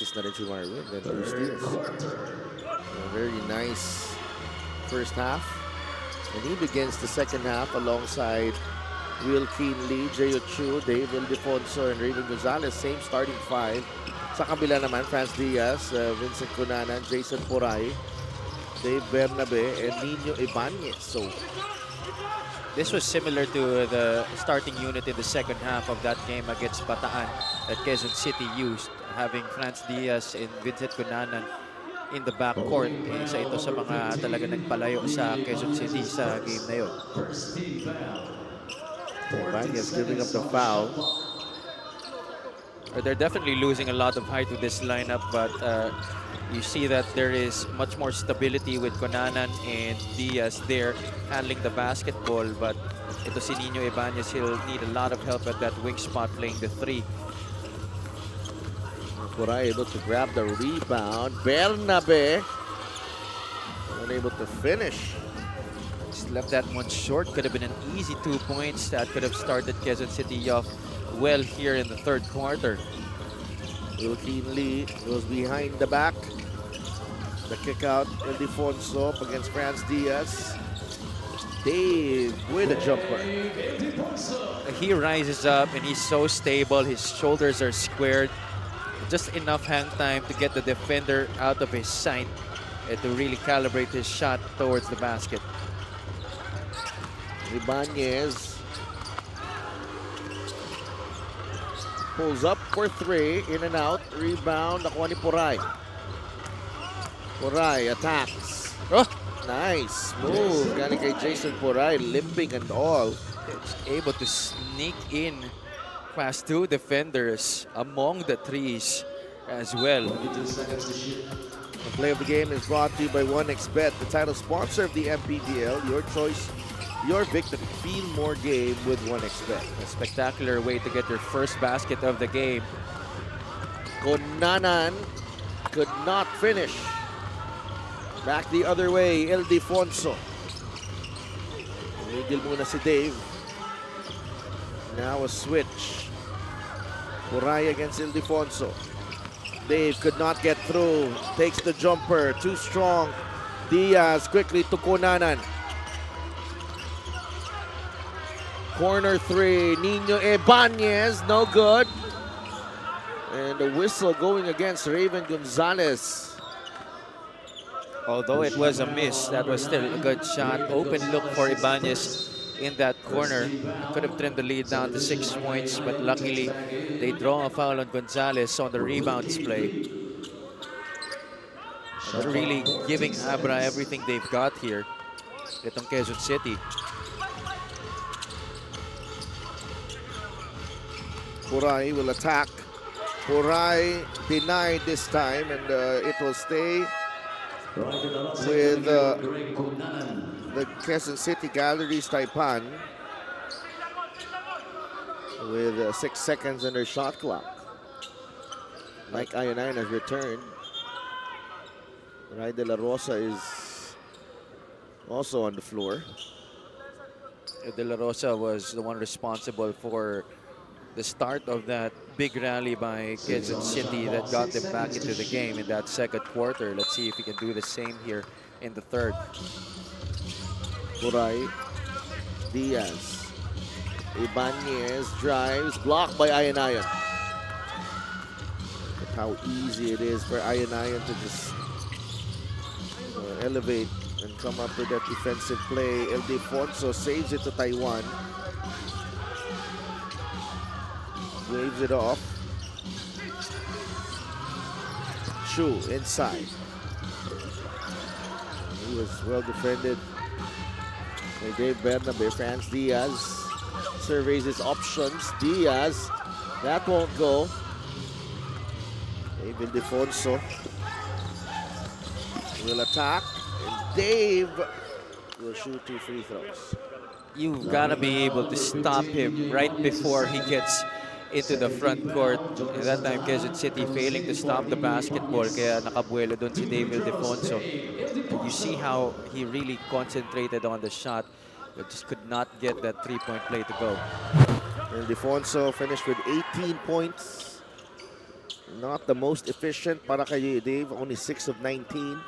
assist na rin si Marvin. Then Luis Diaz. A very nice first half. And he begins the second half alongside Will Keenley, Jay Ochu, Dave Ildefonso, and Raven Gonzalez. Same starting five. Sa kabila naman, Franz Diaz, Vincent Cunanan, Jason Poray, Dave Bernabe, and Nino Ibanez. So this was similar to the starting unit in the second half of that game against Bataan that Quezon City used, having Franz Diaz and Vincent Cunanan in the backcourt. Isa ito sa mga talaga nagpalayo sa Quezon City sa game na yun. Ibanez giving up the foul. They're definitely losing a lot of height with this lineup, but you see that there is much more stability with Cunanan and Diaz there handling the basketball. But ito si Nino Ibanez, he'll need a lot of help at that wing spot playing the three. Poray able to grab the rebound. Bernabe unable to finish. Just left that one short. Could have been an easy 2 points that could have started Quezon City off well here in the third quarter. Will Keenley goes behind the back. The kick out, Ildefonso up against Franz Diaz. Dave with a jumper. He rises up and he's so stable. His shoulders are squared. Just enough hang time to get the defender out of his sight and to really calibrate his shot towards the basket. Ibanez pulls up for three, in and out. Rebound, nakuha ni Poray. Poray attacks. Oh! Nice move. Galing kay Jason Poray, limping and all. It's able to sneak in past two defenders among the threes as well. The play of the game is brought to you by 1xBet, the title sponsor of the MPBL. Your choice, your victory. Feel more game with 1xBet. A spectacular way to get your first basket of the game. Cunanan could not finish. Back the other way, Ildefonso. Migil muna si Dave. Now a switch. Poray against Ildefonso. Dave could not get through. Takes the jumper. Too strong. Diaz quickly to Cunanan. Corner three. Nino Ibanez. No good. And a whistle going against Raven Gonzalez. Although it was a miss, that was still a good shot. Open look for Ibanez in that corner. Could have trimmed the lead down to 6 points, but luckily they draw a foul on Gonzalez on the rebounds play. They're really giving ABRA everything they've got here. Itong Quezon City. Poray will attack. Poray denied this time, and it will stay with the Quezon City Galleries Taipan with 6 seconds on their shot clock. Mike Ionine has returned. Ray De La Rosa is also on the floor. De La Rosa was the one responsible for the start of that big rally by Quezon City that got them back into the game in that second quarter. Let's see if he can do the same here in the third. Poray, Diaz, Ibanez drives, blocked by Ionine. Look at how easy it is for Ionine to just elevate and come up with that defensive play. Ildefonso saves it to Taiwan. Waves it off. Chu inside. He was well defended by Dave Bernabe. Franz Diaz surveys his options. Diaz, that won't go. Dave Ildefonso will attack, and Dave will shoot 2 free throws. You've got to be able to stop him right before he gets into the front court. At that time, Quezon City failing to stop the basketball, kaya nakabuelo doon si Dave Ildefonso. You see how he really concentrated on the shot, but just could not get that 3-point play to go. Ildefonso finished with 18 points, not the most efficient para kay Dave, only 6 of 19.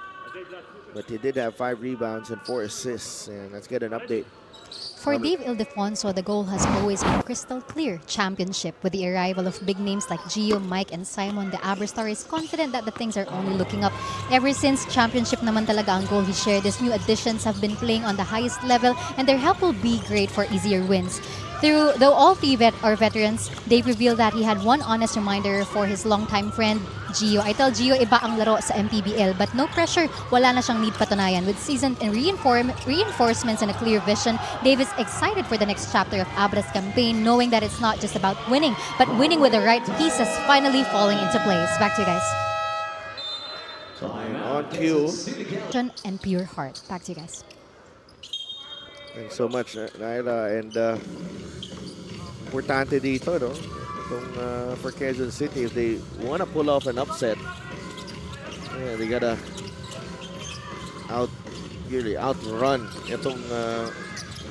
But he did have 5 rebounds and 4 assists. And let's get an update. For Dave Ildefonso, the goal has always been crystal clear: championship. With the arrival of big names like Gio, Mike, and Simon, the ABRA star is confident that the things are only looking up. Ever since championship naman talaga ang goal he shared, these new additions have been playing on the highest level, and their help will be great for easier wins. Though all three are veterans, Dave revealed that he had one honest reminder for his longtime friend, Gio. I tell Gio, iba ang laro sa MPBL, but no pressure. Wala na siyang need patunayan. With seasoned and reinforcements and a clear vision, Dave is excited for the next chapter of ABRA's campaign, knowing that it's not just about winning, but winning with the right pieces finally falling into place. Back to you guys. On cue. And pure heart. Back to you guys. Thanks so much, Naila. And importante dito, no? Itong, for Quezon City, if they want to pull off an upset, yeah, they gotta outrun itong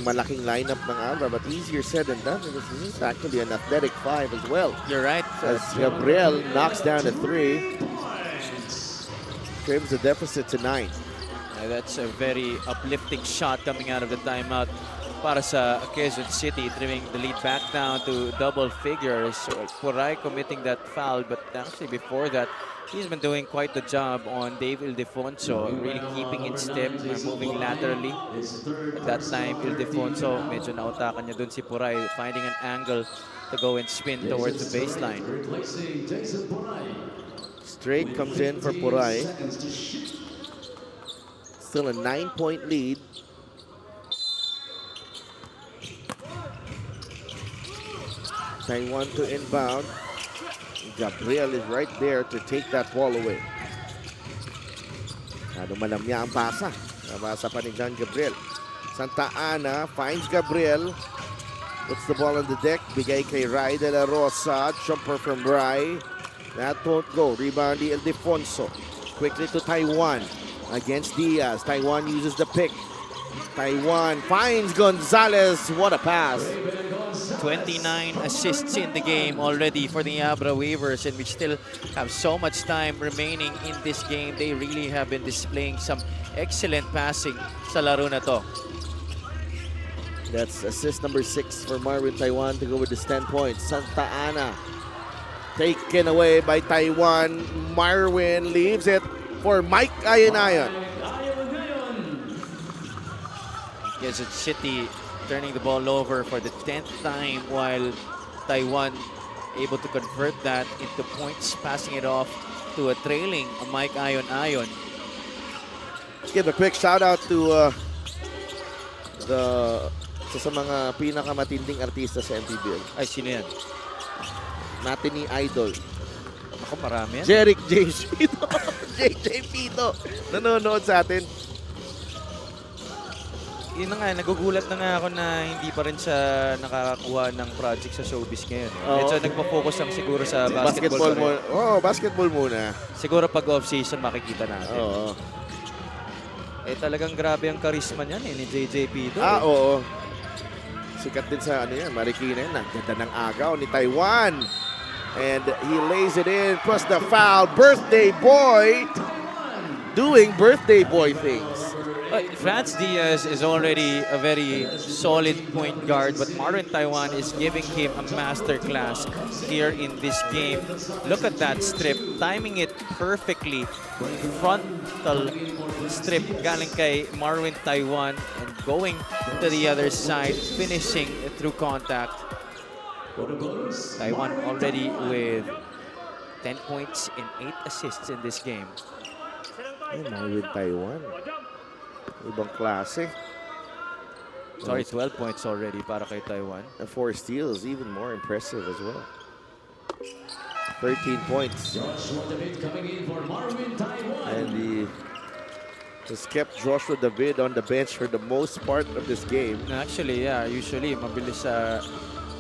malaking lineup ng ABRA. But easier said than done, because this is actually an athletic 5 as well. You're right. As Gabriel knocks down a 3, trims the deficit to 9. That's a very uplifting shot coming out of the timeout para sa Quezon City, trimming the lead back down to double figures. So Puray committing that foul, but actually before that, he's been doing quite the job on Dave Ildefonso, really keeping in step, moving laterally. At that time, Ildefonso, medyo nautakan niya dun si Puray, finding an angle to go and spin towards the baseline. Straight comes in for Puray. Still a 9-point lead. Taiwan to inbound. Gabriel is right there to take that ball away. Malamya ang pasa. Nabasa pa ni John Gabriel. Santa Ana finds Gabriel. Puts the ball on the deck. Bigay kay Rai de la Rosa. Jumper from Rai. That won't go. Rebound di Ildefonso. Quickly to Taiwan. Against Diaz. Taiwan uses the pick. Taiwan finds Gonzalez. What a pass. 29 assists in the game already for the ABRA Weavers, and we still have so much time remaining in this game. They really have been displaying some excellent passing sa laro na to. That's assist number 6 for Marvin Taiwan to go with his 10 points. Santa Ana taken away by Taiwan. Marvin leaves it for Mike Ayonayon. Quezon City turning the ball over for the 10th time, while Taiwan able to convert that into points, passing it off to a trailing Mike Ayonayon. Let's give a quick shout out to sa mga pinakamatinding artista sa MPBL. Ay, sino yan? Natin ni Idol. Ako, marami yan. Jeric J. Pito. JJ Pito. Nanonood sa atin. Yun na nga, nagugulat na nga ako na hindi pa rin siya nakakakuha ng project sa showbiz ngayon. Medyo nagpo-focus lang siguro sa basketball. Basketball muna. Siguro pag off-season makikita natin. Oo. Talagang grabe ang charisma niyan ni JJ Pito. Oo. Sikat din sa Marikina yan. Ganda ng agaw ni Taiwan. And he lays it in, plus the foul. Birthday boy doing birthday boy things. Vance Diaz is already a very solid point guard, but Marvin Taiwan is giving him a masterclass here in this game. Look at that strip, timing it perfectly. Frontal strip galing kay Marvin Taiwan and going to the other side, finishing through contact. Taiwan already with 10 points and 8 assists in this game. Marvin Taiwan. Ibang klase. Sorry, 12 points already para kay Taiwan. And 4 steals, even more impressive as well. 13 points. And he has kept Joshua David on the bench for the most part of this game. Actually, yeah, usually mabilis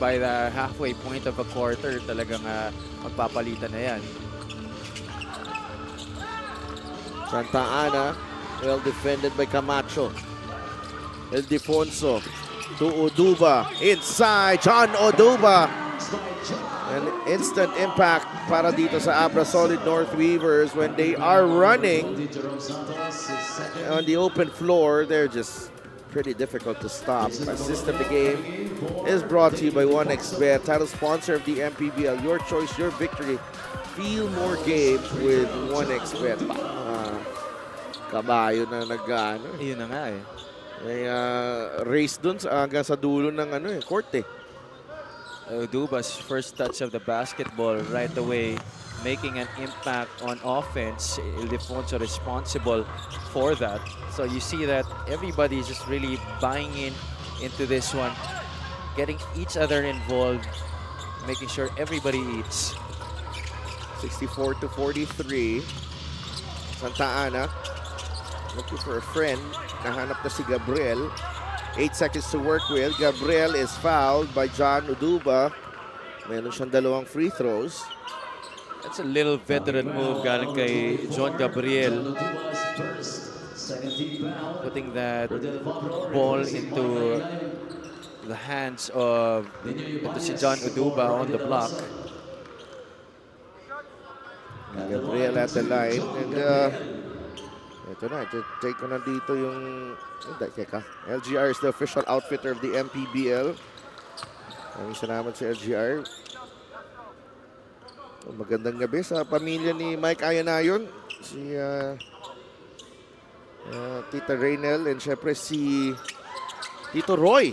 by the halfway point of a quarter, talagang magpapalitan na yan. Santa Ana, well defended by Camacho. Ildefonso to Oduba. Inside, John Oduba. And instant impact para dito sa Abra Solid North Weavers when they are running on the open floor. They're just pretty difficult to stop. Assist of the game is brought to you by 1xBet, title sponsor of the MPBL. Your choice, your victory. Feel more games with 1xBet. Kabayo na nag-ano. Yun na nga eh. May race dun hanggang sa dulo ng court eh. Uduba's first touch of the basketball right away, making an impact on offense. Ildefonso responsible for that. So you see that everybody is just really buying into this one, getting each other involved, making sure everybody eats. 64-43. Santa Ana looking for a friend. Nahanap na si Gabriel. 8 seconds to work with. Gabriel is fouled by John Uduba. Meron siyang dalawang free throws. That's a little veteran move galing kay John Gabriel. Putting that ball into the hands of si John Uduba on the block. Gabriel at the line. And ito na, take ko na dito yung LGR is the official outfitter of the MPBL. Maraming salamat sa LGR. Magandang gabi sa pamilya ni Mike Ayanayon. Si Tita Raynel and syempre si Tito Roy.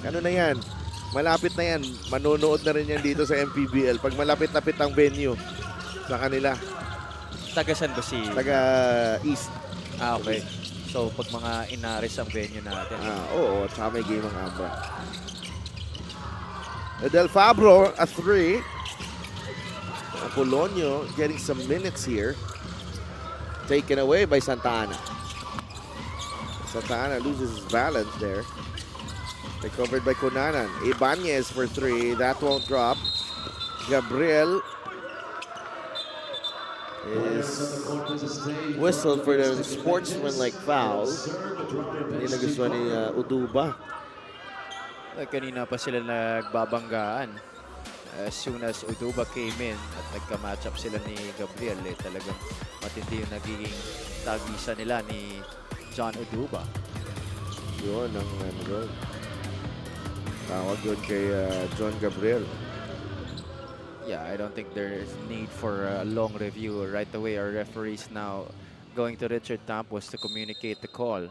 Ano na yan? Malapit na yan. Manonood na rin yan dito sa MPBL. Pag malapit-lapit ang venue sa kanila. Tagasan ba si... Taga-East. Okay. So, pag mga inaris ang venue natin. Oo, at saka may game ang ABRA. Del Fabro, a 3. Apolonio getting some minutes here. Taken away by Santa Ana. Santa Ana loses his balance there. Recovered by Cunanan. Ibanez for 3. That won't drop. Gabriel is whistled for the sportsman-like foul. Hindi nagustuhan ni Uduba. Kanina pa sila nagbabanggaan. As soon as Uduba came in at nagka-match up sila ni Gabriel, talagang matindi yung nagiging tagisa nila ni John Uduba. Yun ang tawag yun kay John Gabriel. Yeah, I don't think there's need for a long review right away. Our referees now going to Richard Campos to communicate the call.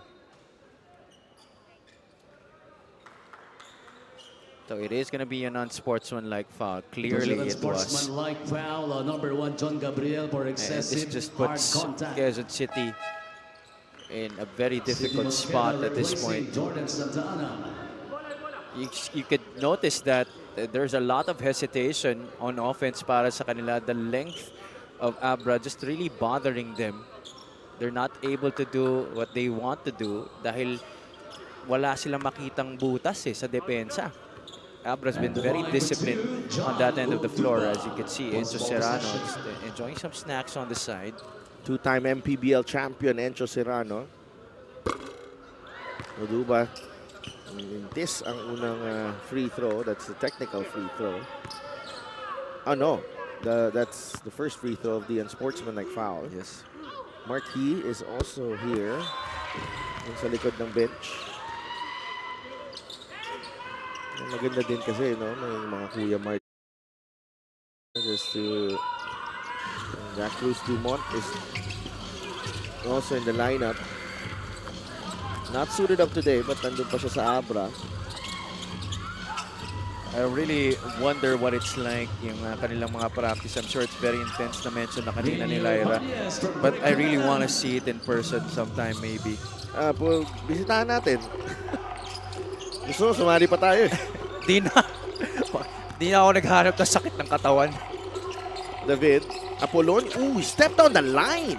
So it is going to be an unsportsmanlike foul. Clearly it was. Unsportsmanlike foul on number 1 John Gabriel for excessive this just hard puts contact. Quezon City in a very difficult spot at this point. Jordan Santana. You could notice that there's a lot of hesitation on offense para sa kanila. The length of ABRA just really bothering them. They're not able to do what they want to do dahil wala silang makitang butas sa depensa. ABRA's been very disciplined on that end of the floor. As you can see, Enzo Serrano is enjoying some snacks on the side. Two-time MPBL champion Enzo Serrano. Uduba. This ang unang free throw. That's the technical free throw. Oh no, that's the first free throw of the unsportsmanlike foul. Yes. Marquis is also here. Yung sa likod ng bench. Maganda din kasi, no? May mga Kuya Mark. Just to Jack Cruz Dumont is also in the lineup. Not suited up today, but nandun pa siya sa ABRA. I really wonder what it's like yung kanilang mga practice. I'm sure it's very intense na mention na kanina ni Lyra. But I really want to see it in person sometime maybe. Bisitahan natin. Gusto, sumali pa tayo. Di na ako naghanap ng sakit ng katawan. David, Apolon, he stepped on the line.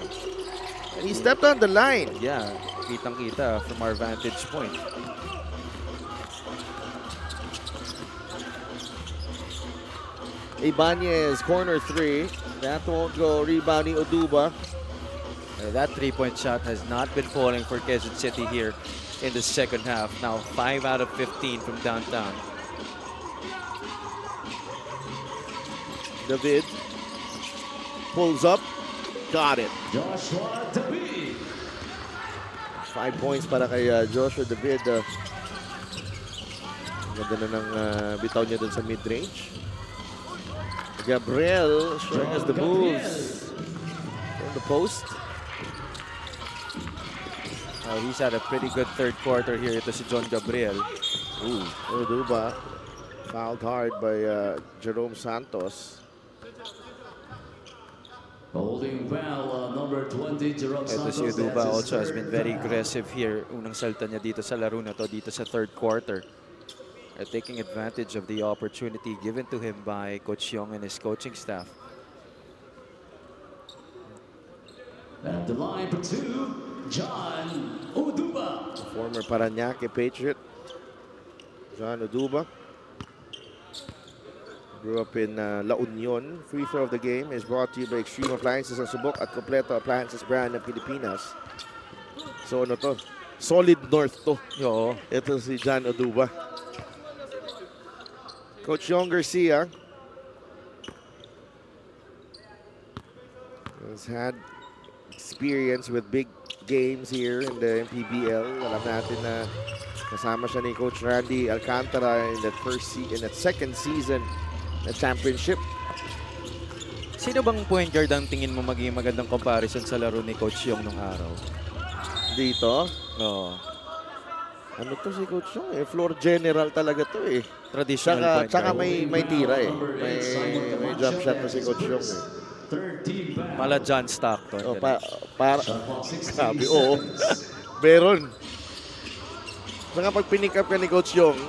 He stepped on the line. Yeah, kitang-kita from our vantage point. Ibanez, corner 3. That won't go. Rebounding Uduba. That three-point shot has not been falling for Quezon City here in the second half. Now 5 out of 15 from downtown. David pulls up. Got it. Joshua David. 5 points para kay Joshua David. Ganda na ng bitaw niya dun sa mid-range. Gabriel showing us the moves on the post. He's had a pretty good third quarter here. Ito si John Gabriel. Uduba fouled hard by Jerome Santos. Holding foul, number 20, Jerome Ito Santos. si Uduba That's his also has been third very foul. aggressive here. Unang salta niya dito sa laro na to, dito sa third quarter. Taking advantage of the opportunity given to him by Coach Yong and his coaching staff. At the line for 2, John Uduba. Former Parañaque Patriot. John Uduba. Grew up in La Union. Free throw of the game is brought to you by Extreme Appliances ang subok at kompleto appliances brand ng Pilipinas. So ano to? Solid North to. Oo. Ito si John Uduba. Coach Yong Garcia has had experience with big games here in the MPBL. Alam natin na kasama siya ni Coach Randy Alcantara in that second season na championship. Sino bang point guard ang tingin mo maging magandang comparison sa laro ni Coach Yong nung araw? Dito, Oo. ano to si Coach Yong eh? Floor general talaga to eh. Traditional point Tsaka guard. may tira eh. May jump shot to si Coach Yong eh. 13 foul. Mala John Stockton. Oh, ganun. para Shot clock 60 sabi, oo. seconds. Meron. Saka pag pinick up ka ni Coach Yong,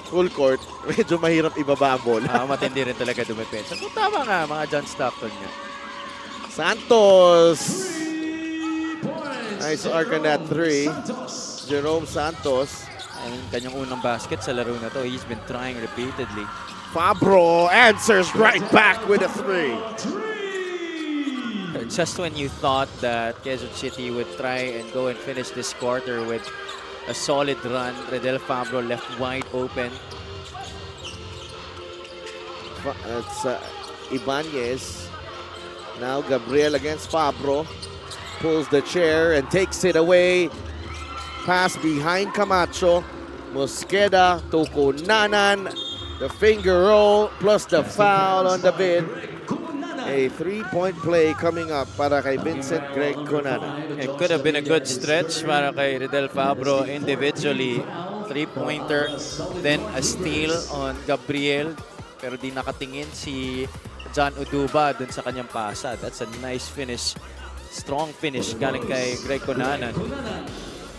full court, medyo mahirap ibaba ang bola. Matindi rin talaga dumepensa. Kung tama nga, mga John Stockton nga. Santos! 3 points. Nice arc on that three. Santos. Jerome Santos. Ang kanyang unang basket sa laro na to, he's been trying repeatedly. Fabro answers right back with a three. Just when you thought that Quezon City would try and go and finish this quarter with a solid run, Redel Fabro left wide open. It's Ibanez. Now Gabriel against Fabro. Pulls the chair and takes it away. Pass behind Camacho. Mosqueda to Kunanan. The finger roll plus the foul on the bid. A three-point play coming up para kay Vincent Greg Kunanan. It could have been a good stretch para kay Redel Fabro individually. Three-pointer, then a steal on Gabriel. Pero di nakatingin si John Uduba dun sa kanyang pasa. That's a nice finish. Strong finish galing kay Greg Kunanan.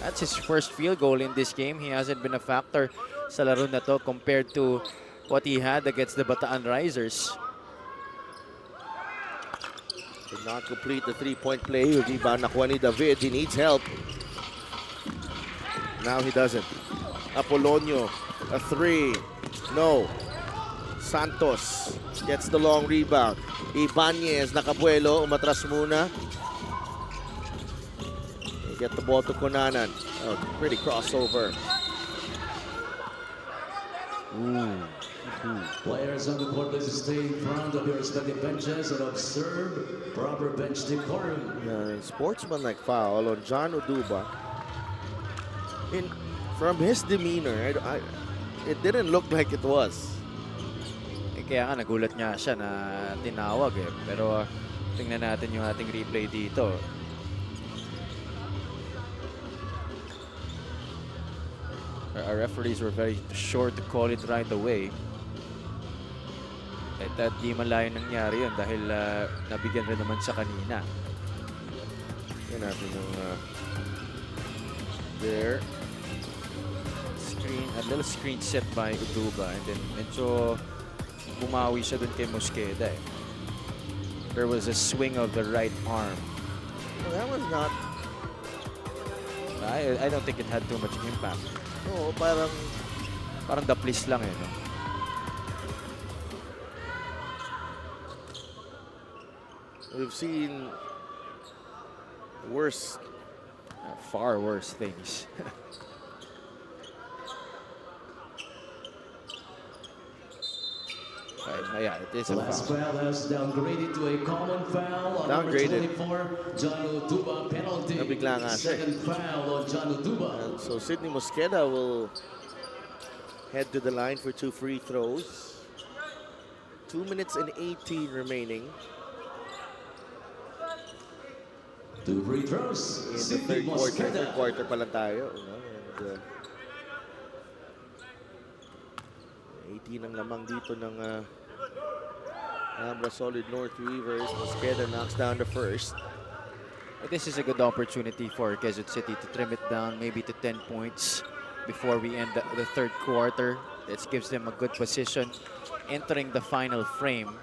That's his first field goal in this game. He hasn't been a factor sa laro na to compared to what he had against the Bataan Risers. Did not complete the three-point play. Rebound nakuha ni David. He needs help. Now he doesn't. Apolonio, a three. No. Santos gets the long rebound. Ibanez, nakabuelo, umatras muna. They get the ball to Kunanan. Oh, pretty crossover. Players on the court, please stay in front of your respective benches and observe proper bench decorum. Sportsmanlike foul on John Uduba. From his demeanor, it didn't look like it was. Kaya nga nagulat nga siya na tinawag eh. Pero tingnan natin yung ating replay dito. Our referees were very sure to call it right away. At di man lang nangyari yun dahil nabigyan rin naman siya kanina. Yan natin yung there. A little screen set by Uduba and then medyo bumawi siya dun kay Mosqueda eh. There was a swing of the right arm. Well, that was not. I don't think it had too much impact. No, Parang daplis lang eh. No? we've seen worse. Far worse things. Yeah, it is a Last foul. foul has downgraded to a common foul on number Downgraded. 24, John Utuba penalty. Nabigla nga siya. Second foul on John Utuba. And so Sidney Mosqueda will head to the line for 2 free throws. 2 minutes and 18 remaining 2 free throws. in the Sidney third quarter. Mosqueda. Third quarter pa lang tayo. You know, and, 18 ang lamang dito ng ABRA Solid North Weavers. Mosqueda knocks down the first. This is a good opportunity for Quezon City to trim it down maybe to 10 points before we end the third quarter. This gives them a good position entering the final frame.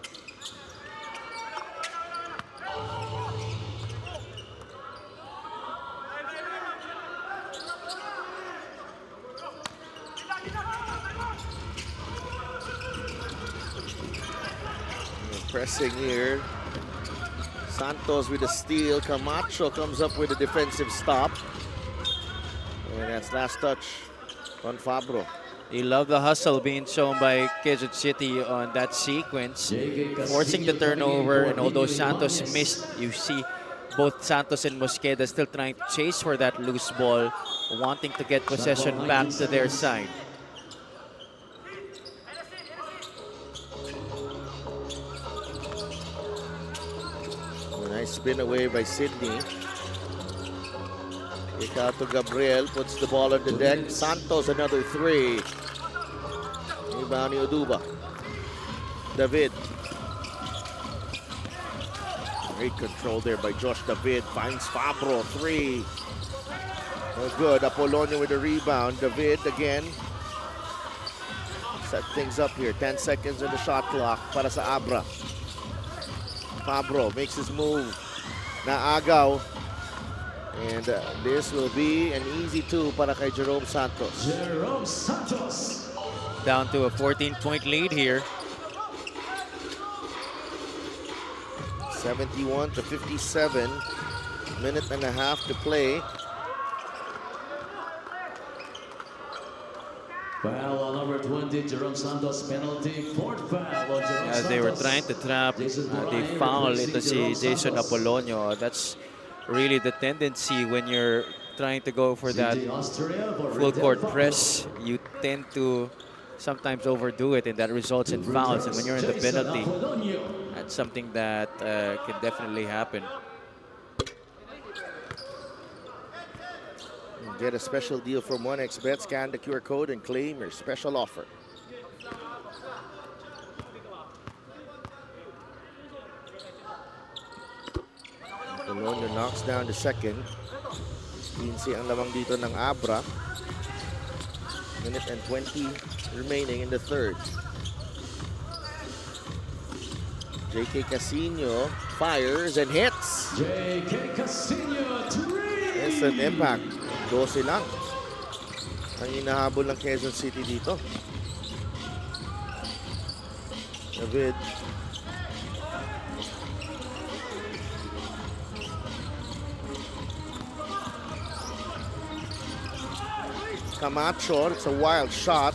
Pressing here. Santos with a steal. Camacho comes up with a defensive stop. And that's last touch on Fabro. You love the hustle being shown by Quezon City on that sequence, forcing the turnover, and although Santos missed, you see both Santos and Mosqueda still trying to chase for that loose ball, wanting to get possession back to their side. A nice spin away by Sidney. Kick out to Gabriel, puts the ball on the deck. Santos, another 3. Rebound ni Uduba. David. Great control there by Josh David. Finds Fabro, 3. No good. Apolonio with the rebound. David again. Set things up here. 10 seconds on the shot clock para sa ABRA. Fabro makes his move. Naagaw. And this will be an easy 2 para kay Jerome Santos. Jerome Santos. Down to a 14-point lead here. 71 to 57. Minute and a half to play. Foul on number 20, Jerome Santos penalty. Fourth foul on Jerome Santos. As they were trying to trap the foul ito si Jason Apolonio. That's really the tendency when you're trying to go for that full court press. You tend to sometimes overdo it, and that results in fouls. And when you're in the penalty, that's something that can definitely happen. Get a special deal from 1xBet. Scan the QR code and claim your special offer. Apolonio knocks down the second. 15 ang lamang dito ng ABRA. Minute and 20 remaining in the third. J.K. Casino fires and hits. J.K. Casino, 3. Instant impact. 12 lang ang inahabol ng Quezon City dito. David. Camacho, it's a wild shot.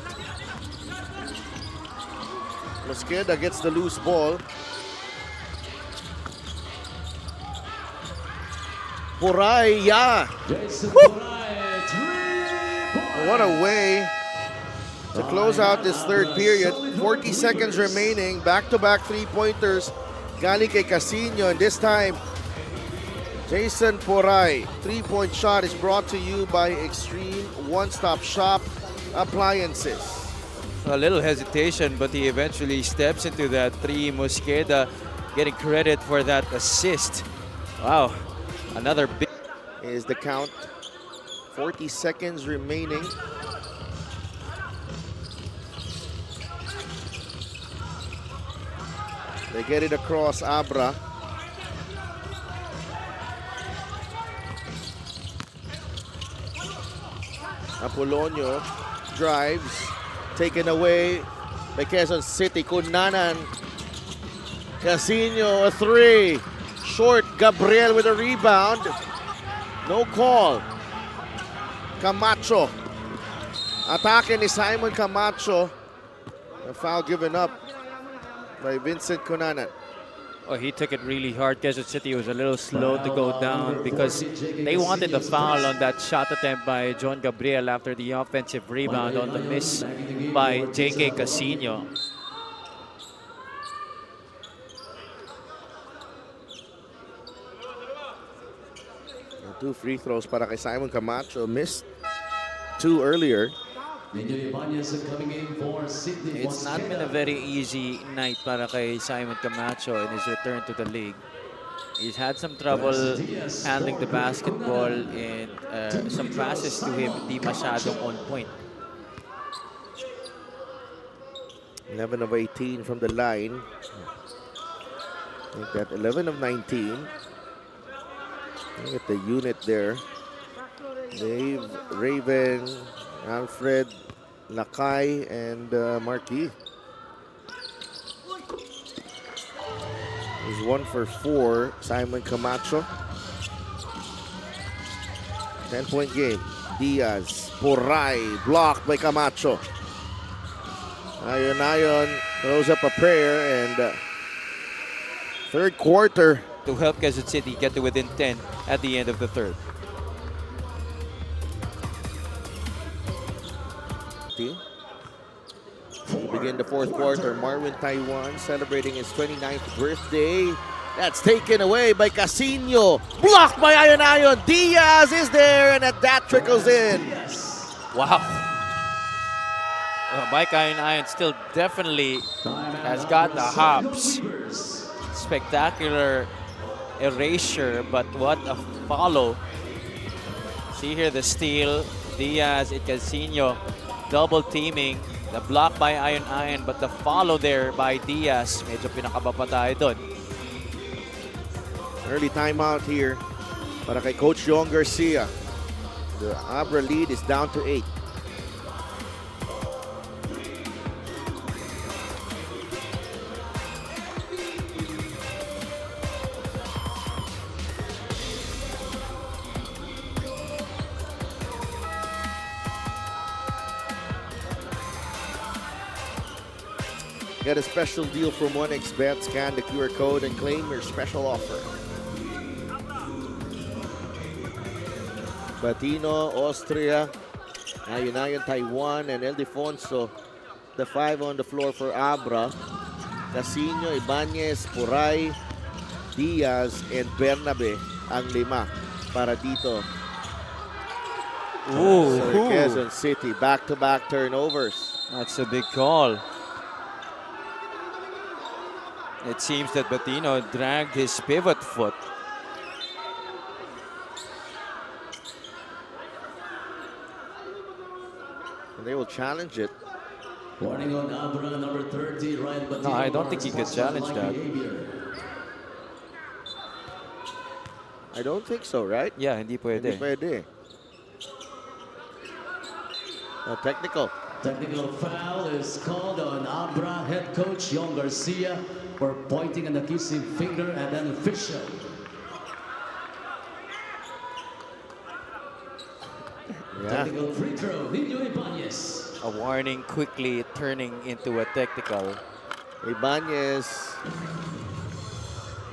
Mosqueda gets the loose ball. Puraya. What a way to close out this third period. 40 seconds remaining. Back-to-back three-pointers. Galing kay Casino. And this time, Jason Poray. Three-point shot is brought to you by Extreme One-Stop Shop Appliances. A little hesitation, but he eventually steps into that three. Mosqueda getting credit for that assist. Wow, another big. Is the count. 40 seconds remaining. They get it across ABRA. Apolonio drives, taken away by Quezon City. Cunanan. Casino, a 3. Short, Gabriel with a rebound. No call. Camacho. Atake ni Simon Camacho. A foul given up by Vincent Cunanan. Oh, he took it really hard. Quezon City was a little slow to go down because they wanted the foul on that shot attempt by John Gabriel after the offensive rebound on the miss by J.K. Casino. Two free throws para kay Simon Camacho. Missed two earlier. It's not been a very easy night para kay Simon Camacho in his return to the league. He's had some trouble handling the basketball and some passes to him di masyadong on point. 11 of 18 from the line. I think that 11 of 19. Look at the unit there. Dave, Raven, Alfred, Lakay, and Marquis. He's 1 for 4. Simon Camacho. 10-point game. Diaz, Poray, blocked by Camacho. Ayon throws up a prayer, and third quarter. To help Quezon City get to within 10 at the end of the third. We begin the fourth quarter. Marwin Taiwan celebrating his 29th birthday. That's taken away by Casino. Blocked by Ayon. Diaz is there, and that trickles in. Wow. Well, Mike Ayon still definitely has got the hops. Spectacular erasure, but what a follow. See here the steal. Diaz and Casino double teaming. The block by Ayon, but the follow there by Diaz. Medyo pinakaba pa tayo doon. Early timeout here para kay Coach John Garcia. The ABRA lead is down to 8. Get a special deal from 1xBet. Scan the QR code and claim your special offer. Batino, Austria, Ayon, Taiwan, and Ildefonso. The 5 on the floor for ABRA. Casino, Ibanez, Poray, Diaz, and Bernabe ang 5 para dito. Ooh, So Quezon City, back-to-back turnovers. that's a big call. It seems that Batino dragged his pivot foot. And they will challenge it. Warning on ABRA number 30, Ryan Batino. No, I don't think he could challenge that. I don't think so, right? Yeah, hindi Hindi pwede. pwede. Technical. Technical foul is called on ABRA head coach John Garcia for pointing an accusing finger at an official. Yeah. Technical free throw, Nino Ibanez. A warning quickly turning into a technical. Ibanez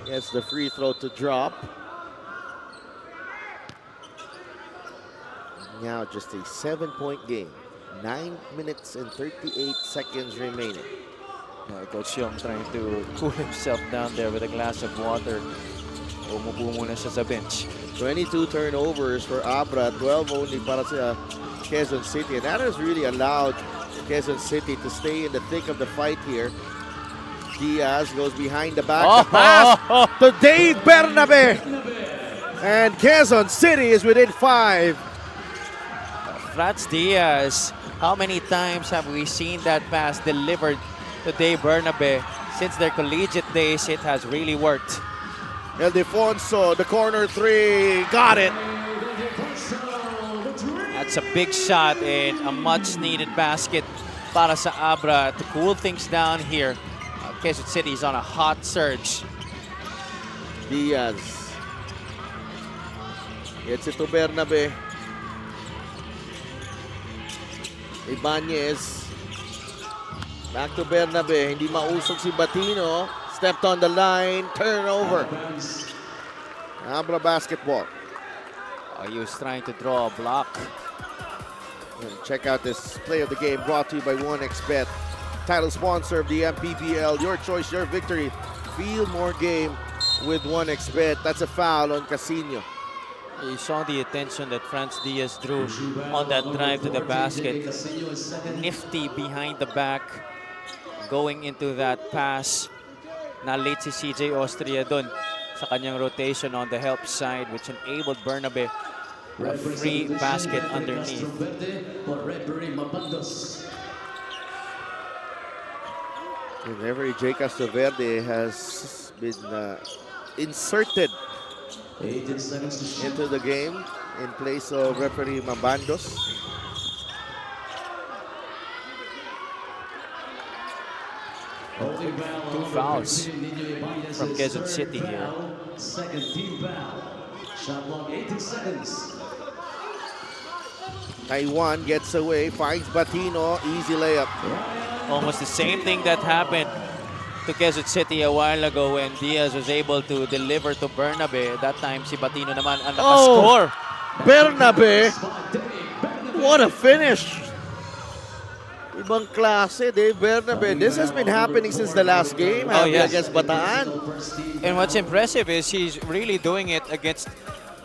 gets the free throw to drop. Now just a 7-point game. 9 minutes and 38 seconds remaining. Coach Yong trying to cool himself down there with a glass of water. Umupo muna siya sa bench. 22 turnovers for ABRA, 12 only para sa Quezon City. And that has really allowed Quezon City to stay in the thick of the fight here. Diaz goes behind the back. The pass to Dave Bernabe. And Quezon City is within 5. Frats Diaz, how many times have we seen that pass delivered to Dave Bernabe? Since their collegiate days, it has really worked. Ildefonso, the corner 3, got it. That's a big shot and a much-needed basket para sa ABRA to cool things down here. Quezon City is on a hot surge. Diaz gets it to Bernabe. Ibanez Back to Bernabe. Hindi mausog si Batino. Stepped on the line. Turnover. Abra basketball. He was trying to draw a block. And check out this play of the game brought to you by 1xBet. Title sponsor of the MPBL. Your choice, your victory. Feel more game with 1xBet. That's a foul on Casino. You saw the attention that Franz Diaz drew on that drive to the basket. Nifty behind the back, going into that pass. Na late si CJ Austria dun sa kanyang rotation on the help side, which enabled Bernabe a free basket underneath. And referee J. Castroverde has been inserted 18 seconds to shoot. into the game in place of referee Mabandos. Two fouls from Quezon City here. Second team foul. Shot clock 18 seconds. Taiwan gets away, finds Batino, easy layup. Almost the same thing that happened to Quezon City a while ago when Diaz was able to deliver to Bernabe. That time si Batino naman ang nakascore. Bernabe, what a finish! Ibang klase, Dave Bernabe. This has been happening since the last game against Bataan. And what's impressive is he's really doing it against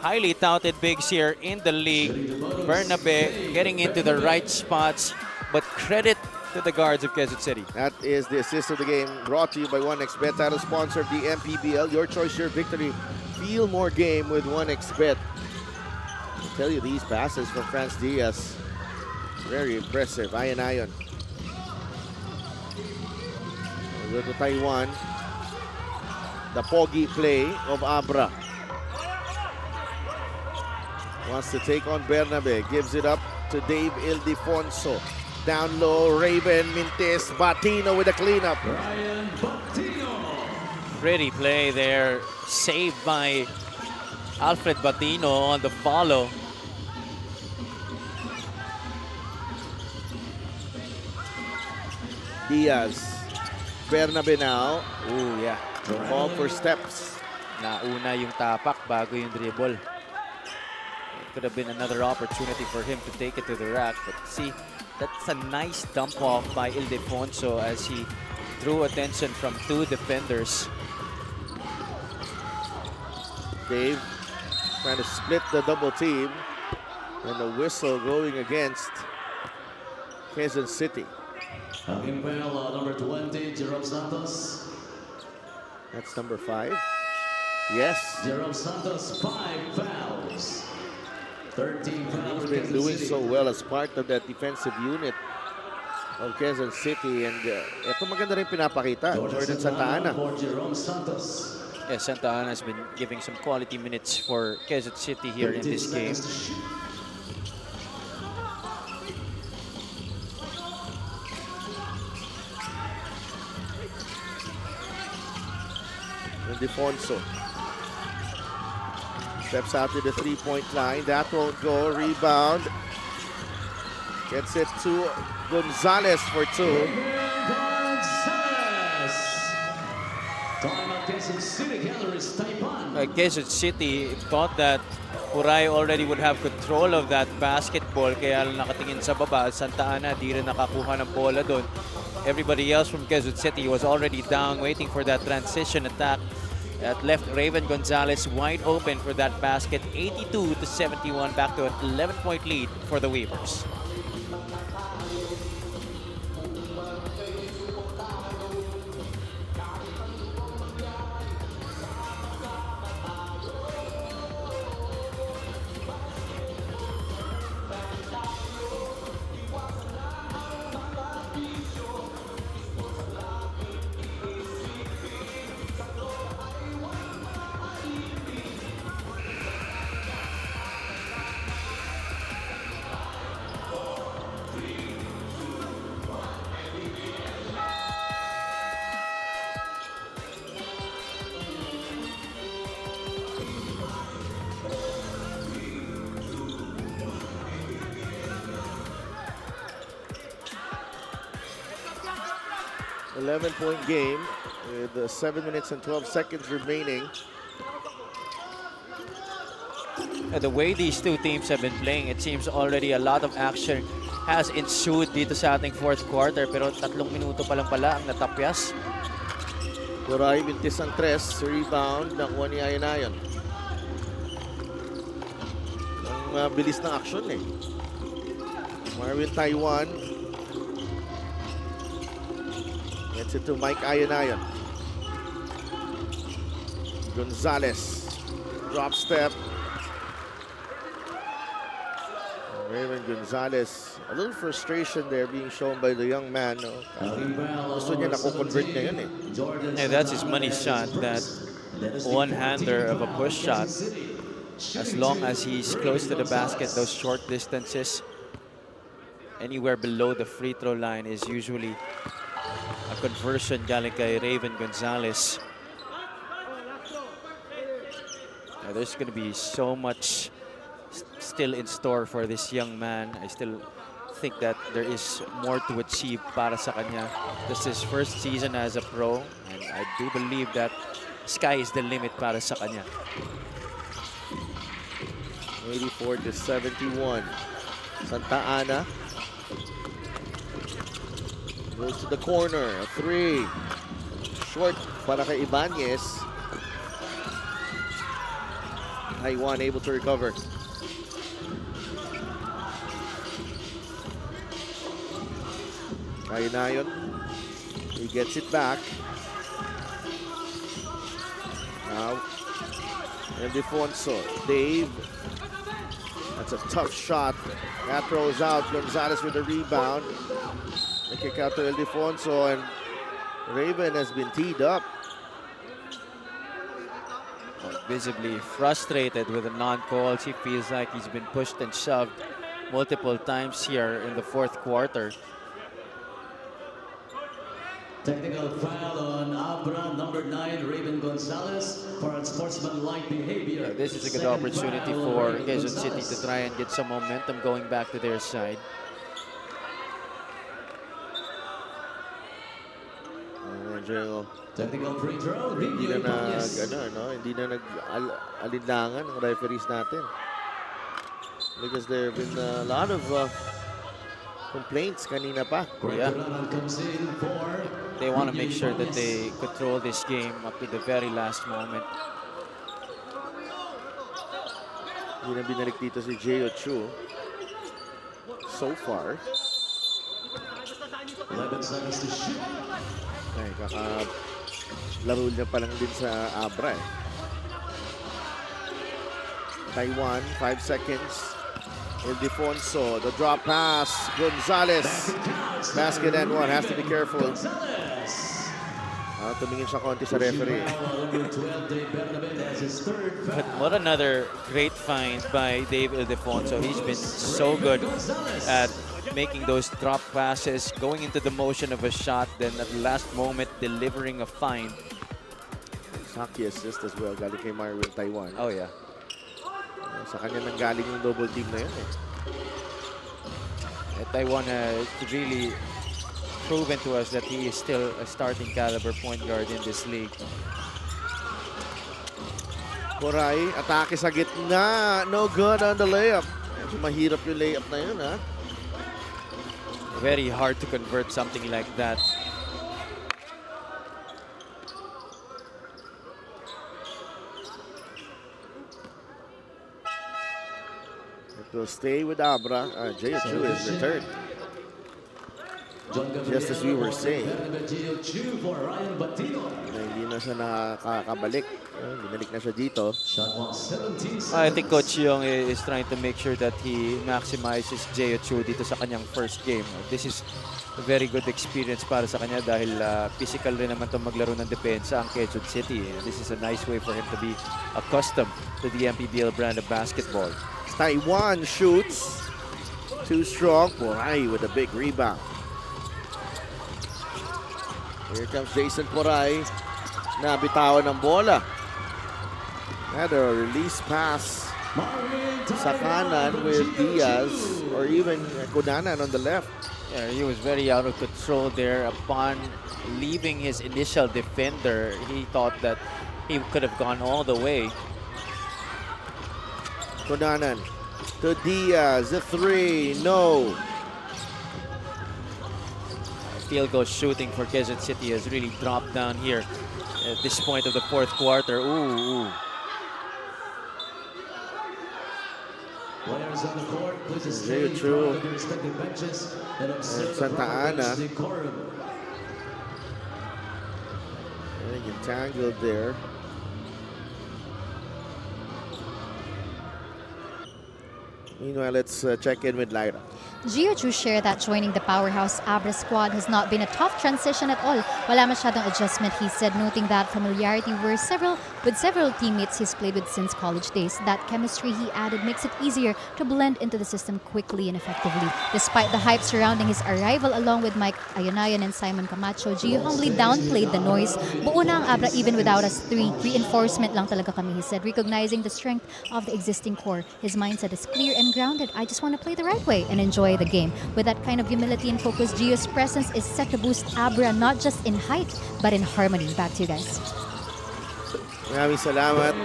highly touted bigs here in the league. Bernabe getting into the right spots, but credit to the guards of Quezon City. That is the assist of the game brought to you by 1xBet, title sponsor of the MPBL. Your choice, your victory. Feel more game with 1xBet. I tell you, these passes from Franz Diaz, very impressive. Ayon. We go to Taiwan. The Pogi play of Abra. Wants to take on Bernabe. Gives it up to Dave Ildefonso. Down low, Raven Mintes. Batino with a cleanup. Pretty play there. Saved by Alfred Batino on the follow. Diaz. Bernabe now. Ooh, yeah. Call for steps. Nauna yung tapak bago yung dribble. It could have been another opportunity for him to take it to the rack. But see, that's a nice dump off by Ildefonso as he drew attention from two defenders. Dave trying to split the double team. And the whistle going against Quezon City. Number 20, Jerome Santos. That's number 5. Yes. Jerome Santos, 5 fouls. 13 fouls. He's been doing so well as part of that defensive unit of Quezon City. And ito maganda rin pinapakita. Jordan Santa Ana. For Jerome Santos. Yeah, Santa Ana has been giving some quality minutes for Quezon City here in this game. Ildefonso steps out to the three-point line. That won't go. Rebound. Gets it to Gonzalez for 2. Gonzalez. Timeout, Quezon City galleries, Taipan. Quezon City thought that Puray already would have control of that basketball kaya lang nakatingin sa baba. Santa Ana di rin nakakuha ng bola doon. Everybody else from Quezon City was already down waiting for that transition attack. That left Raven Gonzalez wide open for that basket. 82-71, back to an 11-point lead for the Weavers. 11-point game with 7 minutes and 12 seconds remaining. The way these two teams have been playing, it seems already a lot of action has ensued dito sa ating fourth quarter. Pero 3 minuto pa lang pala ang natapyas. Puray, 23, rebound nakuha ni Ayon. Ang bilis ng action eh. Marvin Taiwan. Gets it to Mike Ayon. Gonzalez. Drop step. Raven Gonzalez. A little frustration there being shown by the young man. No? Gusto niya nakukonvert niya yun eh. And that's his money shot, that one-hander of a push shot. As long as he's close to the basket, those short distances, anywhere below the free throw line is usually a conversion galing kay Raven Gonzalez. Now, there's going to be so much still in store for this young man. I still think that there is more to achieve para sa kanya. This is his first season as a pro, and I do believe that sky is the limit para sa kanya. 84-71. Santa Ana goes to the corner. A 3. Short para kay Ibanez. Taiwan able to recover. Ayon. He gets it back. Now, Ildefonso. Dave. That's a tough shot. That throws out. Gonzalez with the rebound. The kick out to Ildefonso, and Raven has been teed up. Visibly frustrated with the non-calls. He feels like he's been pushed and shoved multiple times here in the fourth quarter. Technical foul on ABRA, number 9, Raven Gonzalez, for unsportsmanlike behavior. This is a good Second opportunity foul on for Raven Quezon City Gonzalez. to try and get some momentum going back to their side. Medyo Technical free throw, hindi review. na Yes. hindi na nag-alinlangan ng referees natin. Because there have been a lot of complaints kanina pa. Yeah. Run comes in for They want to make review sure that bonus. they control this game up to the very last moment. Hindi na binalik dito si Jeo Chu. So far. 11 seconds to shoot. Ay, laro niya pa lang din sa ABRA eh. Taiwan, 5 seconds. Ildefonso, the drop pass. Gonzalez. Basket and one. Has to be careful. Tumingin siya konti sa referee. But what another great find by Dave Ildefonso. He's been so good at making those drop passes, going into the motion of a shot, then at the last moment delivering a find. Saki assist as well. Galing kay Marvin Taiwan. Oh yeah. Sa kanya nanggaling yung double team na yun eh. Taiwan has really proven to us that he is still a starting caliber point guard in this league. Koray, atake sa gitna. No good on the layup. Medyo mahirap yung layup na yun ha. Very hard to convert something like that. It will stay with ABRA. Jeo Chu is returned. Just as we were saying, na hindi na siya nakakabalik. Binalik na siya dito. I think Coach Yong is trying to make sure that he maximizes Jeo Chu dito sa kanyang first game. This is a very good experience para sa kanya dahil physical rin naman itong maglaro ng depensa ang Quezon City. This is a nice way for him to be accustomed to the MPBL brand of basketball. Taiwan shoots. Too strong. Poray with a big rebound. Here comes Jason Poray. Nabitawan ng bola. Had a release pass sa kanan with Diaz or even Kunanan on the left. Yeah, he was very out of control there upon leaving his initial defender. He thought that he could have gone all the way. Konanan to Diaz, the three, no. Field goal shooting for Quezon City has really dropped down here at this point of the fourth quarter. Ooh. Players on the court, please stay Very in true. front of your respective benches and observe the Santa proper Ana. decorum. Getting entangled there. Meanwhile, let's check in with Lyra. Gio Chu shared that joining the powerhouse ABRA squad has not been a tough transition at all. Wala masyadong adjustment, he said, noting that familiarity with several teammates he's played with since college days. That chemistry, he added, makes it easier to blend into the system quickly and effectively. Despite the hype surrounding his arrival along with Mike Ayunayan and Simon Camacho, Gio humbly downplayed the noise. Buo na ang ABRA even without us three. Reinforcement lang talaga kami, he said, recognizing the strength of the existing core. His mindset is clear and grounded. I just want to play the right way and enjoy the game. With that kind of humility and focus, Gio's presence is set to boost ABRA not just in height, but in harmony. Back to you guys. Maraming salamat,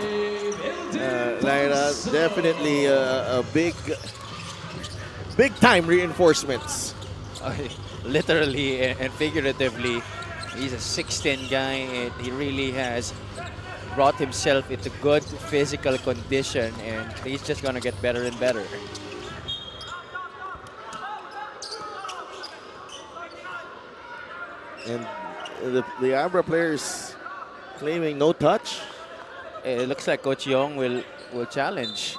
Lyra. Definitely a big time reinforcements. Literally and figuratively, he's a 6'10" guy, and he really has brought himself into good physical condition, and he's just gonna get better and better. And the ABRA players claiming no touch. It looks like Coach Yong will challenge.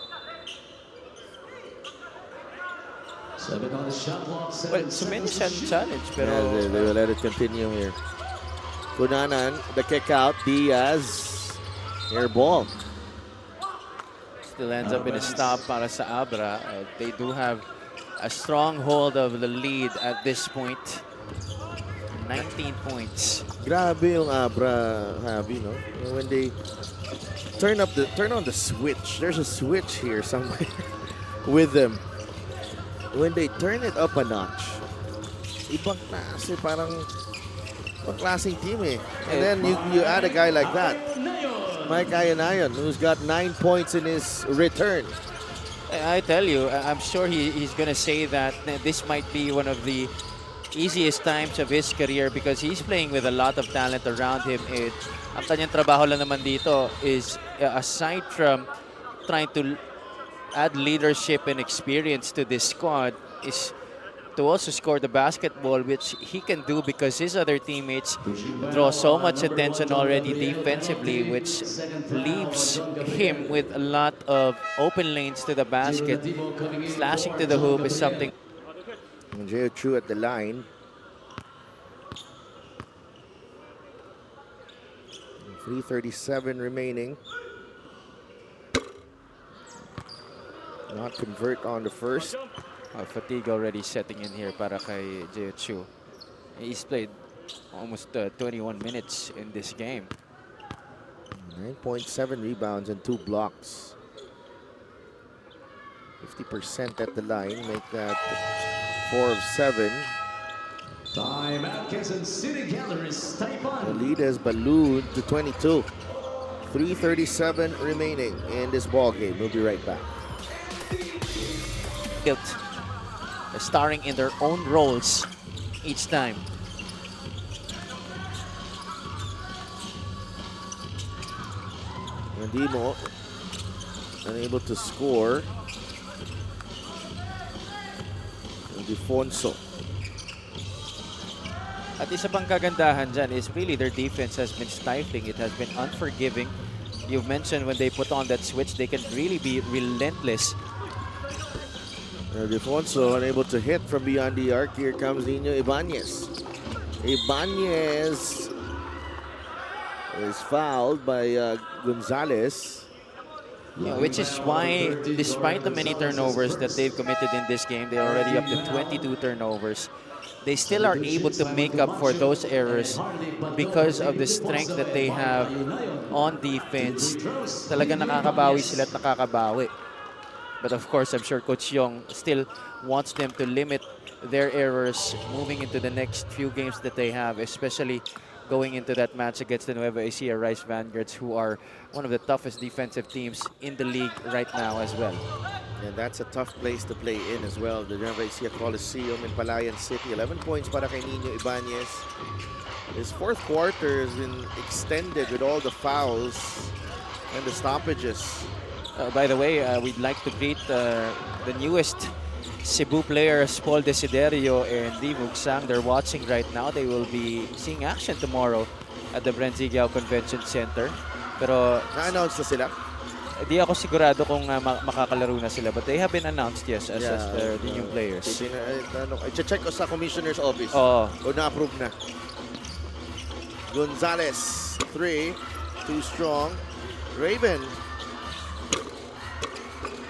7 on the shot clock. Well, Sumeni siya challenge, pero Yeah, they will let it continue here. Kunanan, the kick out. Diaz, air ball. still ends up in a stop para sa ABRA. They do have a strong hold of the lead at this point. 19 points. Grabe yung ABRA, Javi, no? When they turn on the switch. There's a switch here somewhere with them. When they turn it up a notch, ibang klase, parang ibang klaseng team eh. And then you add a guy like that, Mike Ayunayan, who's got 9 points in his return. I tell you, I'm sure he's going to say that this might be one of the easiest times of his career because he's playing with a lot of talent around him. Ang kanyang trabaho lang naman dito is, aside from trying to add leadership and experience to this squad, is to also score the basketball, which he can do because his other teammates draw so much attention already defensively, which leaves him with a lot of open lanes to the basket. Slashing to the hoop is something. Jay Chu at the line. 3:37 remaining. Not convert on the first. Fatigue already setting in here para kay Jay Chu. He's played almost 21 minutes in this game. 9.7 rebounds and 2 blocks. 50% at the line, make that 4 of 7. Time out, Quezon City Galleries. The lead has ballooned to 22. 3:37 remaining in this ball game. We'll be right back. Starring in their own roles each time. Mandimo unable to score. Defonso. At isa pang kagandahan dyan is really their defense has been stifling. It has been unforgiving. You've mentioned when they put on that switch, they can really be relentless. Defonso unable to hit from beyond the arc. Here comes Nino Ibanez. Ibanez is fouled by Gonzalez. Which is why, despite the many turnovers that they've committed in this game, they're already up to 22 turnovers. They still are able to make up for those errors because of the strength that they have on defense. Talaga nakakabawi sila at nakakabawi. But of course, I'm sure Coach Yong still wants them to limit their errors moving into the next few games that they have, especially going into that match against the Nueva Ecija Rice Vanguards, who are one of the toughest defensive teams in the league right now as well. And that's a tough place to play in as well. The Nueva Ecija Coliseum in Palayan City. 11 points para kay Nino Ibanez. His fourth quarter has been extended with all the fouls and the stoppages. By the way, we'd like to greet the newest Cebu players, Paul Desiderio and Lee Mugsang. They're watching right now. They will be seeing action tomorrow at the Branzigiao Convention Center. Pero Na-announce na sila. di ako sigurado kung makakalaro na sila. But they have been announced, yes, as the new players. I-check ko sa Commissioner's Office. Oo. O na-approve na. Gonzalez, 3. Too strong. Raven.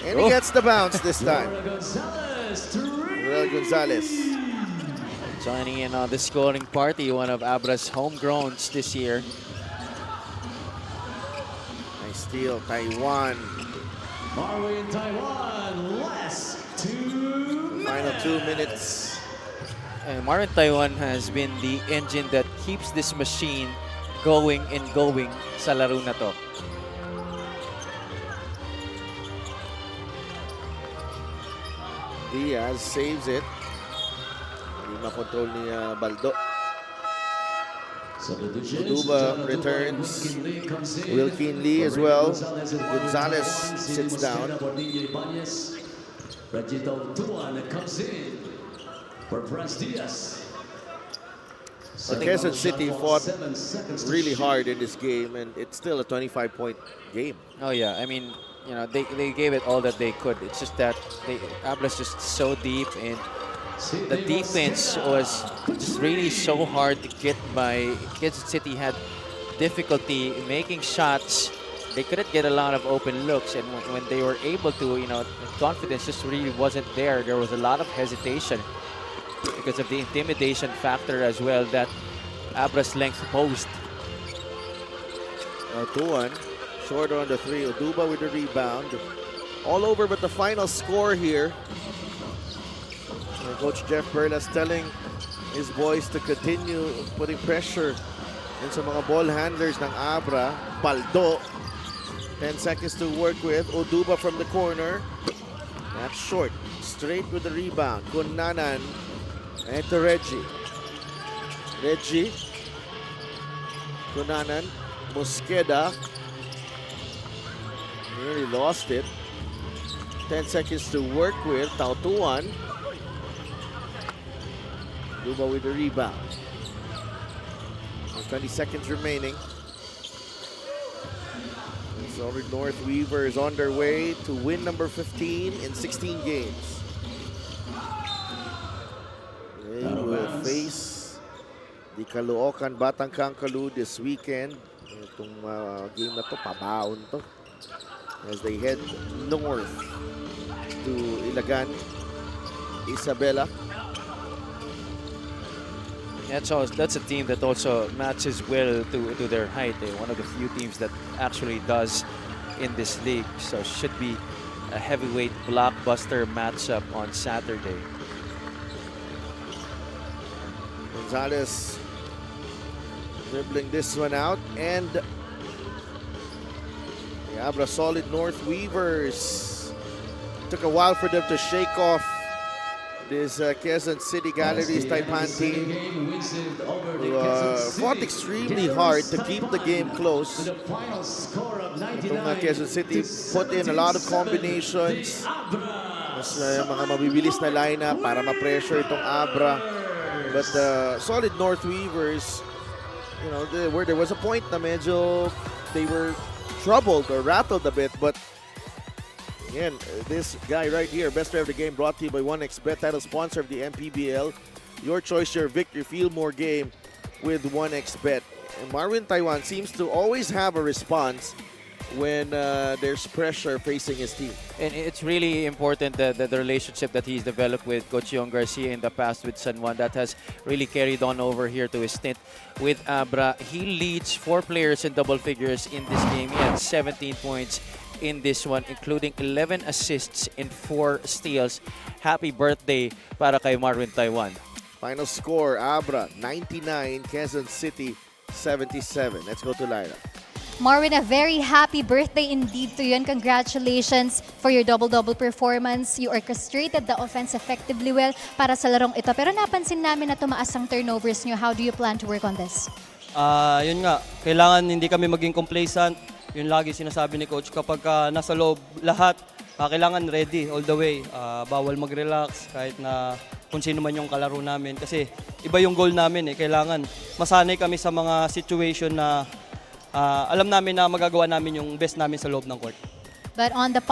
And he gets the bounce this time. Ruel Gonzalez. Joining in on the scoring party, one of ABRA's homegrowns this year. Nice steal, Taiwan. Marwin Taiwan, last 2 Final 2 minutes. And Marvin Taiwan has been the engine that keeps this machine going and going sa laro na to. Diaz saves it. Hindi makontrol ni Baldo. Uduba returns. Wilkin Lee as well. Gonzalez sits down. Regito Tuan comes in for Pras Diaz. Quezon City fought really hard in this game, and it's still a 25-point game. Oh yeah, I mean, you know, they gave it all that they could. It's just that ABRA's just so deep, and the defense was just really so hard to get by. Quezon City had difficulty making shots. They couldn't get a lot of open looks, and when they were able to, you know, confidence just really wasn't there. There was a lot of hesitation because of the intimidation factor as well that ABRA's length posed. Tuan, shorter on the 3. Uduba with the rebound. All over but the final score here. Coach Jeff Perlas telling his boys to continue putting pressure in sa mga ball handlers ng ABRA. Baldo, 10 seconds to work with. Uduba from the corner. That's short. Straight with the rebound. Kunanan and to Reggie. Reggie. Kunanan. Mosqueda. Nearly lost it. 10 seconds to work with. Tautuan. Uduba with the rebound. 20 seconds remaining. Solid North Weaver is on their way to win number 15 in 16 games. They will face the Caloocan Batang Kangkalu this weekend. Itong game na to, pabaon to. As they head north to Ilagan, Isabela. That's a team that also matches well to their height. One of the few teams that actually does in this league. So should be a heavyweight blockbuster matchup on Saturday. Gonzalez dribbling this one out, and the ABRA Solid North Weavers. Took a while for them to shake off this Quezon City Galleries Taipan team, who fought extremely hard to keep the game close. Itong Quezon City put in a lot of combinations. Mas mga mabibilis na lineup para ma-pressure itong ABRA. But Solid North Weavers, you know, where there was a point na medyo they were troubled or rattled a bit, but again, this guy right here, best player of the game, brought to you by 1xBet, title sponsor of the MPBL. Your choice, your victory. Feel more game with 1xBet. And Marvin Taiwan seems to always have a response when there's pressure facing his team. And it's really important that the relationship that he's developed with Coach Yong Garcia in the past with San Juan, that has really carried on over here to his stint with ABRA. He leads 4 players in double figures in this game. He had 17 points in this one, including 11 assists and 4 steals. Happy birthday para kay Marvin Taiwan. Final score, ABRA 99, Quezon City 77. Let's go to Lyra. Marvin, a very happy birthday indeed to you and congratulations for your double-double performance. You orchestrated the offense effectively well para sa larong ito. Pero napansin namin na tumaas ang turnovers niyo. How do you plan to work on this? Yun nga, kailangan hindi kami maging complacent. Yun lagi sinasabi ni Coach, kapag nasa loob lahat, kailangan ready all the way. Bawal mag-relax kahit na kung sino man yung kalaro namin. Kasi iba yung goal namin. Kailangan masanay kami sa mga situation na alam namin na magagawa namin yung best namin sa loob ng court. But on the